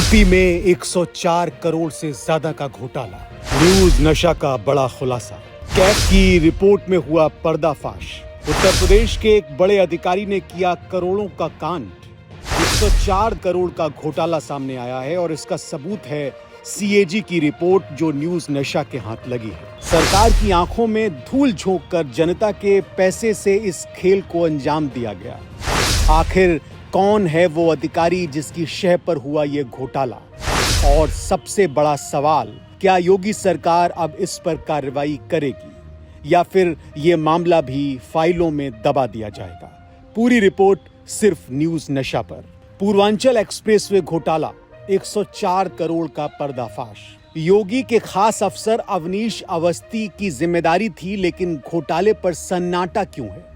UP में 104 करोड़ से ज्यादा का घोटाला। न्यूज नशा का बड़ा खुलासा। कैग की रिपोर्ट में हुआ पर्दाफाश। उत्तर प्रदेश के एक बड़े अधिकारी ने किया करोड़ों का कांड। 104 करोड़ का घोटाला सामने आया है और इसका सबूत है सीएजी की रिपोर्ट जो न्यूज नशा के हाथ लगी है। सरकार की आंखों में धूल झोंककर जनता के पैसे से इस खेल को अंजाम दिया गया। आखिर कौन है वो अधिकारी जिसकी शह पर हुआ ये घोटाला? और सबसे बड़ा सवाल, क्या योगी सरकार अब इस पर कार्रवाई करेगी या फिर ये मामला भी फाइलों में दबा दिया जाएगा? पूरी रिपोर्ट सिर्फ न्यूज नशा पर। पूर्वांचल एक्सप्रेसवे घोटाला, 104 करोड़ का पर्दाफाश। योगी के खास अफसर अवनीश अवस्थी की जिम्मेदारी थी, लेकिन घोटाले पर सन्नाटा क्यों है?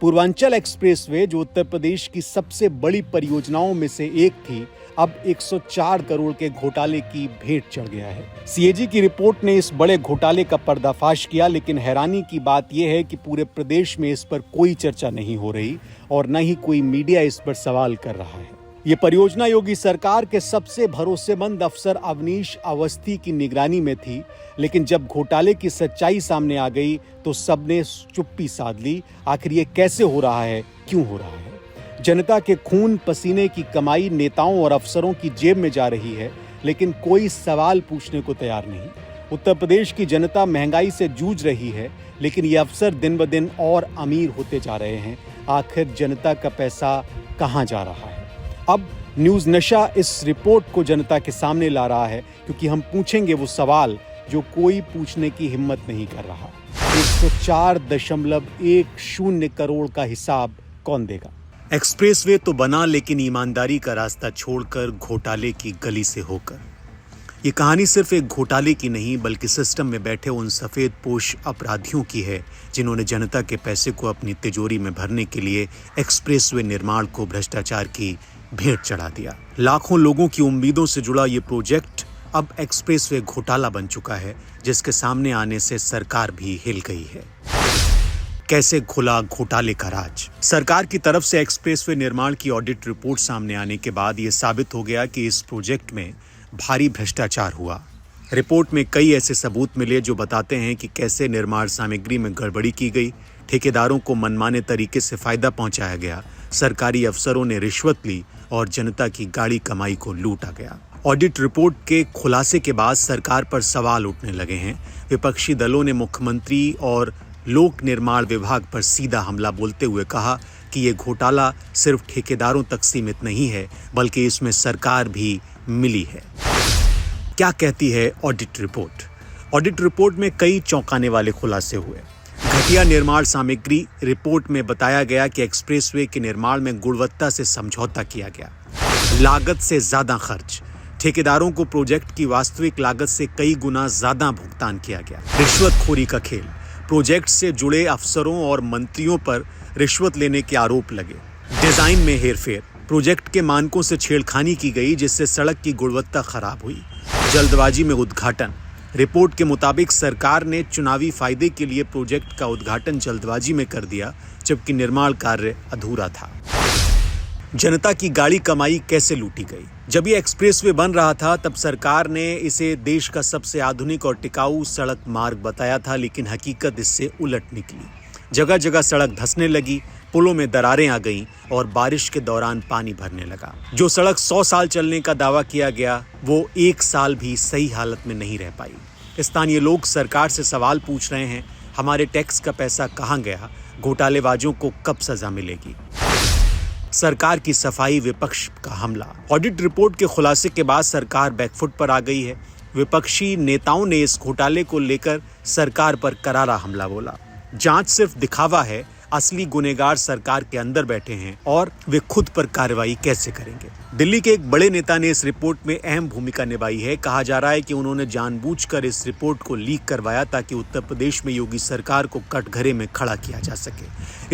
पूर्वांचल एक्सप्रेसवे जो उत्तर प्रदेश की सबसे बड़ी परियोजनाओं में से एक थी, अब 104 करोड़ के घोटाले की भेंट चढ़ गया है। सीएजी की रिपोर्ट ने इस बड़े घोटाले का पर्दाफाश किया, लेकिन हैरानी की बात यह है कि पूरे प्रदेश में इस पर कोई चर्चा नहीं हो रही और न ही कोई मीडिया इस पर सवाल कर रहा है। ये परियोजना योगी सरकार के सबसे भरोसेमंद अफसर अवनीश अवस्थी की निगरानी में थी, लेकिन जब घोटाले की सच्चाई सामने आ गई तो सबने चुप्पी साध ली। आखिर ये कैसे हो रहा है, क्यों हो रहा है? जनता के खून पसीने की कमाई नेताओं और अफसरों की जेब में जा रही है, लेकिन कोई सवाल पूछने को तैयार नहीं। उत्तर प्रदेश की जनता महंगाई से जूझ रही है, लेकिन ये अफसर दिन ब दिन और अमीर होते जा रहे हैं। आखिर जनता का पैसा कहाँ जा रहा है? अब न्यूज नशा इस रिपोर्ट को जनता के सामने ला रहा है, क्योंकि हम पूछेंगे वो सवाल जो कोई पूछने की हिम्मत नहीं कर रहा। 104.10 करोड़ का हिसाब कौन देगा? एक्सप्रेसवे तो बना, लेकिन ईमानदारी का रास्ता छोड़कर घोटाले की गली से होकर। ये कहानी सिर्फ एक घोटाले की नहीं, बल्कि सिस्टम में बैठे उन सफेद पोश अपराधियों की है जिन्होंने जनता के पैसे को अपनी तिजोरी में भरने के लिए एक्सप्रेसवे निर्माण को भ्रष्टाचार की भेंट चढ़ा दिया। लाखों लोगों की उम्मीदों से जुड़ा ये प्रोजेक्ट अब एक्सप्रेसवे घोटाला बन चुका है, जिसके सामने आने से सरकार भी हिल गई है। कैसे खुला घोटाले का राज? सरकार की तरफ से एक्सप्रेसवे निर्माण की ऑडिट रिपोर्ट सामने आने के बाद यह साबित हो गया कि इस प्रोजेक्ट में भारी भ्रष्टाचार हुआ। रिपोर्ट में कई ऐसे सबूत मिले जो बताते हैं कि कैसे निर्माण सामग्री में गड़बड़ी की गई, ठेकेदारों को मनमाने तरीके से फायदा पहुंचाया गया, सरकारी अफसरों ने रिश्वत ली और जनता की गाड़ी कमाई को लूटा गया। ऑडिट रिपोर्ट के खुलासे के बाद सरकार पर सवाल उठने लगे हैं। विपक्षी दलों ने मुख्यमंत्री और लोक निर्माण विभाग पर सीधा हमला बोलते हुए कहा कि ये घोटाला सिर्फ ठेकेदारों तक सीमित नहीं है, बल्कि इसमें सरकार भी मिली है। क्या कहती है ऑडिट रिपोर्ट? ऑडिट रिपोर्ट में कई चौंकाने वाले खुलासे हुए। घटिया निर्माण सामग्री। रिपोर्ट में बताया गया कि एक्सप्रेसवे के निर्माण में गुणवत्ता से समझौता किया गया। लागत से ज्यादा खर्च। ठेकेदारों को प्रोजेक्ट की वास्तविक लागत से कई गुना ज्यादा भुगतान किया गया। रिश्वतखोरी का खेल। प्रोजेक्ट से जुड़े अफसरों और मंत्रियों पर रिश्वत लेने के आरोप लगे। डिजाइन में हेरफेर। प्रोजेक्ट के मानकों से छेड़खानी की गई, जिससे सड़क की गुणवत्ता खराब हुई। जल्दबाजी में उद्घाटन। रिपोर्ट के मुताबिक सरकार ने चुनावी फायदे के लिए प्रोजेक्ट का उद्घाटन जल्दबाजी में कर दिया, जबकि निर्माण कार्य अधूरा था। जनता की गाड़ी कमाई कैसे लूटी गई? जब ये एक्सप्रेसवे बन रहा था तब सरकार ने इसे देश का सबसे आधुनिक और टिकाऊ सड़क मार्ग बताया था, लेकिन हकीकत इससे उलट निकली। जगह जगह सड़क धंसने लगी, पुलों में दरारें आ गईं और बारिश के दौरान पानी भरने लगा। जो सड़क 100 साल चलने का दावा किया गया, वो 1 साल भी सही हालत में नहीं रह पाई। स्थानीय लोग सरकार से सवाल पूछ रहे हैं, हमारे टैक्स का पैसा कहाँ गया? घोटालेबाजों को कब सजा मिलेगी? सरकार की सफाई, विपक्ष का हमला। ऑडिट रिपोर्ट के खुलासे के बाद सरकार बैकफुट पर आ गई है। विपक्षी नेताओं ने इस घोटाले को लेकर सरकार पर करारा हमला बोला। जांच सिर्फ दिखावा है, असली गुनहगार सरकार के अंदर बैठे हैं और वे खुद पर कार्रवाई कैसे करेंगे? दिल्ली के एक बड़े नेता ने इस रिपोर्ट में अहम भूमिका निभाई है। कहा जा रहा है कि उन्होंने जानबूझकर इस रिपोर्ट को लीक करवाया ताकि उत्तर प्रदेश में योगी सरकार को कटघरे में खड़ा किया जा सके।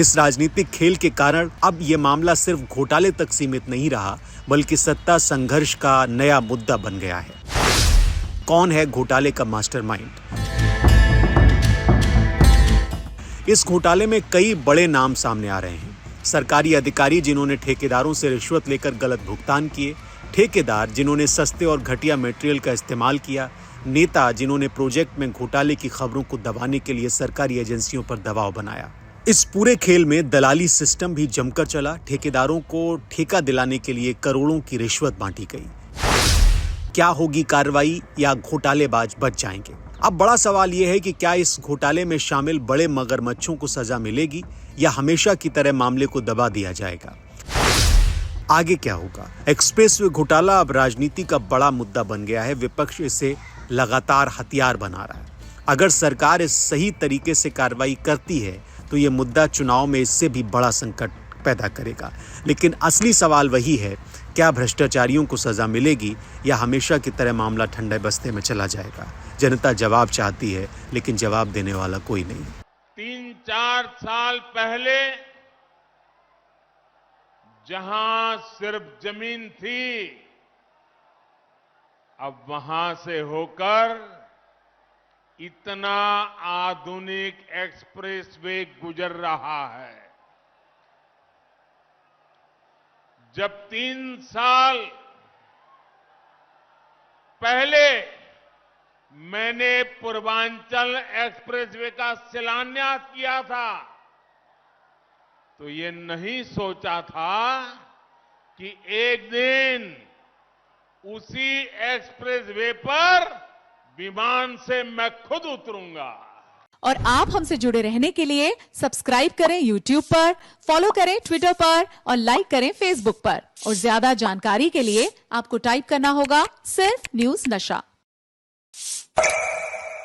इस राजनीतिक खेल के कारण अब ये मामला सिर्फ घोटाले तक सीमित नहीं रहा, बल्कि सत्ता संघर्ष का नया मुद्दा बन गया है। कौन है घोटाले का मास्टरमाइंड? इस घोटाले में कई बड़े नाम सामने आ रहे हैं। सरकारी अधिकारी जिन्होंने ठेकेदारों से रिश्वत लेकर गलत भुगतान किए, ठेकेदार जिन्होंने सस्ते और घटिया मटेरियल का इस्तेमाल किया, नेता जिन्होंने प्रोजेक्ट में घोटाले की खबरों को दबाने के लिए सरकारी एजेंसियों पर दबाव बनाया। इस पूरे खेल में दलाली सिस्टम भी जमकर चला। ठेकेदारों को ठेका दिलाने के लिए करोड़ों की रिश्वत बांटी गई। क्या होगी कार्रवाई या घोटालेबाज बच जाएंगे? अब बड़ा सवाल यह है कि क्या इस घोटाले में शामिल बड़े मगरमच्छों को सजा मिलेगी या हमेशा की तरह मामले को दबा दिया जाएगा? आगे क्या होगा? एक्सप्रेसवे घोटाला अब राजनीति का बड़ा मुद्दा बन गया है। विपक्ष इसे लगातार हथियार बना रहा है। अगर सरकार इस सही तरीके से कार्रवाई करती है तो यह मुद्दा चुनाव में इससे भी बड़ा संकट पैदा करेगा। लेकिन असली सवाल वही है, क्या भ्रष्टाचारियों को सजा मिलेगी या हमेशा की तरह मामला ठंडे बस्ते में चला जाएगा? जनता जवाब चाहती है, लेकिन जवाब देने वाला कोई नहीं। 3-4 साल पहले जहां सिर्फ जमीन थी, अब वहां से होकर इतना आधुनिक एक्सप्रेसवे गुजर रहा है। जब 3 साल पहले मैंने पूर्वांचल एक्सप्रेसवे का शिलान्यास किया था, तो ये नहीं सोचा था कि एक दिन उसी एक्सप्रेसवे पर विमान से मैं खुद उतरूंगा। और आप हमसे जुड़े रहने के लिए सब्सक्राइब करें YouTube पर, फॉलो करें Twitter पर और लाइक करें Facebook पर। और ज्यादा जानकारी के लिए आपको टाइप करना होगा सिर्फ न्यूज़ नशा।